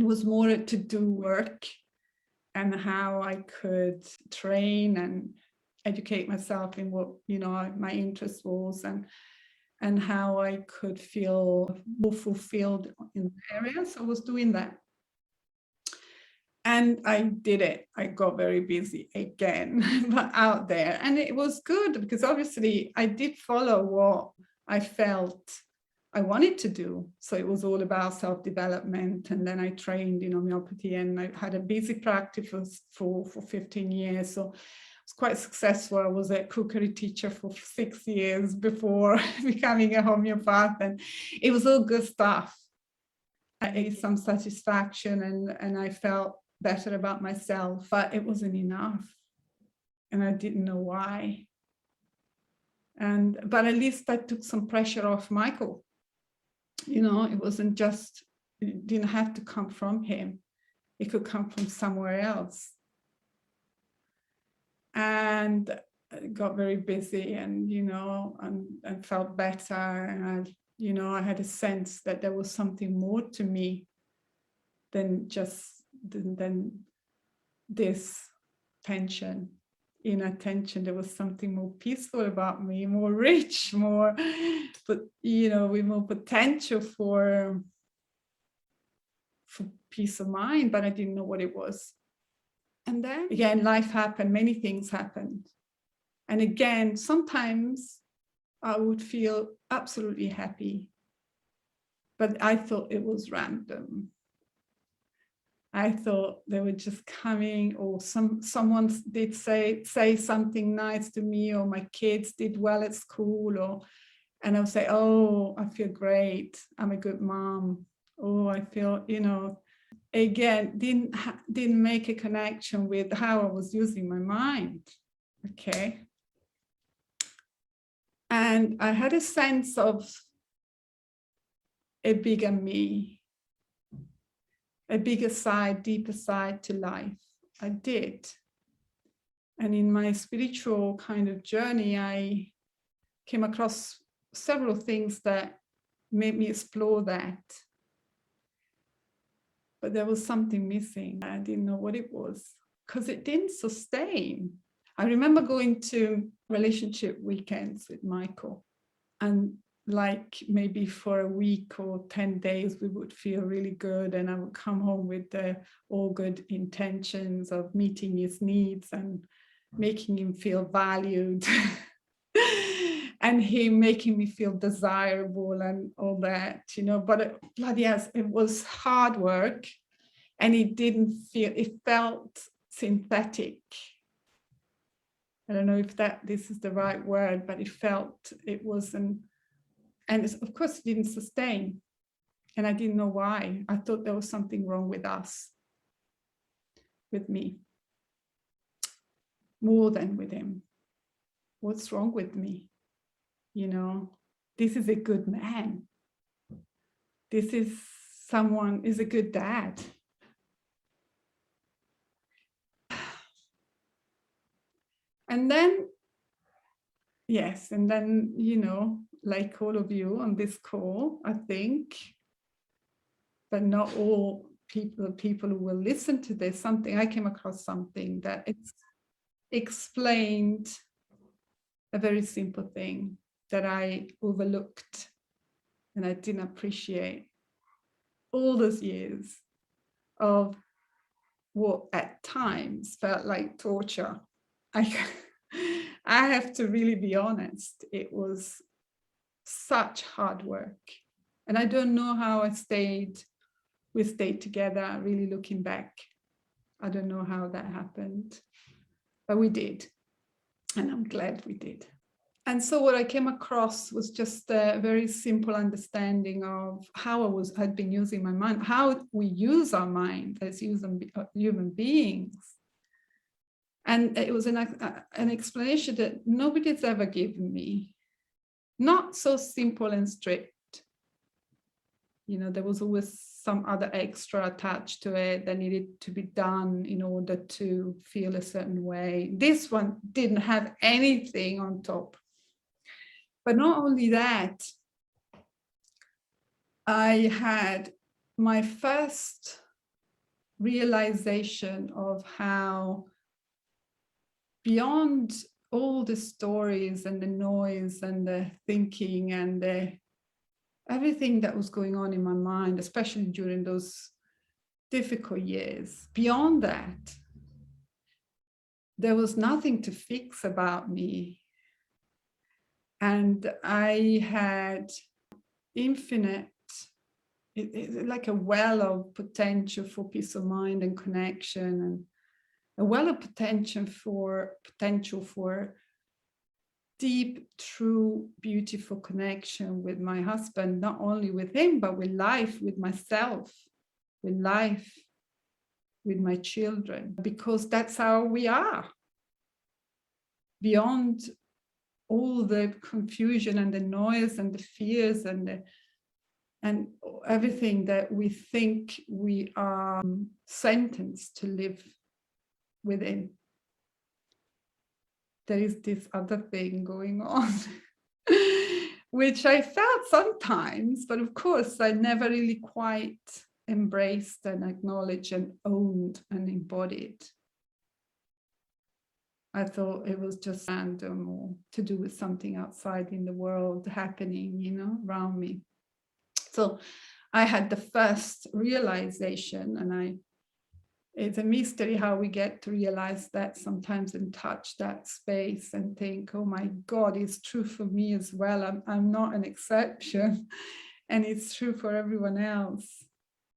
was more to do work and how I could train and educate myself in what, you know, my interest was, and how I could feel more fulfilled in the area. So I was doing that. And I did it. I got very busy again, but out there. And it was good because obviously I did follow what I felt I wanted to do. So it was all about self-development. And then I trained in homeopathy, and I had a busy practice for 15 years. So I was quite successful. I was a cookery teacher for 6 years before becoming a homeopath. And it was all good stuff. I ate some satisfaction, and I felt better about myself, but it wasn't enough. And I didn't know why. But at least that took some pressure off Michael. You know, it wasn't just, it didn't have to come from him. It could come from somewhere else. And I got very busy, and, you know, and felt better. And you know, I had a sense that there was something more to me than just than this tension, inner tension. There was something more peaceful about me, more rich, more, but you know, with more potential for peace of mind, but I didn't know what it was. And then again, life happened, many things happened. And again, sometimes I would feel absolutely happy, but I thought it was random. I thought they were just coming, or someone did say something nice to me, or my kids did well at school, and I'll say, oh, I feel great, I'm a good mom. Oh, I feel, you know, again, didn't make a connection with how I was using my mind. Okay. And I had a sense of a bigger me, a bigger side, deeper side to life. I did. And in my spiritual kind of journey, I came across several things that made me explore that. But there was something missing. I didn't know what it was, because it didn't sustain. I remember going to relationship weekends with Michael, and like maybe for a week or 10 days, we would feel really good. And I would come home with all good intentions of meeting his needs and making him feel valued and him making me feel desirable and all that, you know. But bloody yes, it was hard work, and it felt synthetic. I don't know if this is the right word, but it wasn't, and of course it didn't sustain. And I didn't know why. I thought there was something wrong with us, with me, more than with him. What's wrong with me? You know, this is a good man. This is a good dad. And then, yes, and then, you know, like all of you on this call, I think, but not all people who will listen to this, I came across something that explained a very simple thing that I overlooked and I didn't appreciate all those years of what at times felt like torture. I have to really be honest, it was such hard work. And I don't know how we stayed together, really looking back. I don't know how that happened, but we did. And I'm glad we did. And so what I came across was just a very simple understanding of how I'd been using my mind, how we use our mind as human beings. And it was an explanation that nobody's ever given me. Not so simple and strict. You know, there was always some other extra attached to it that needed to be done in order to feel a certain way. This one didn't have anything on top. But not only that, I had my first realization of how beyond all the stories and the noise and the thinking and everything that was going on in my mind, especially during those difficult years, beyond that, there was nothing to fix about me. And I had infinite, like a well of potential for peace of mind and connection, and a well of potential for deep, true, beautiful connection with my husband, not only with him, but with life, with myself, with life, with my children, because that's how we are. Beyond all the confusion and the noise and the fears and everything that we think we are sentenced to live within, there is this other thing going on, which I felt sometimes, but of course I never really quite embraced and acknowledged and owned and embodied. I thought it was just random or to do with something outside in the world happening, you know, around me. So I had the first realization, and it's a mystery how we get to realize that sometimes and touch that space and think, oh my God, it's true for me as well. I'm not an exception, and it's true for everyone else.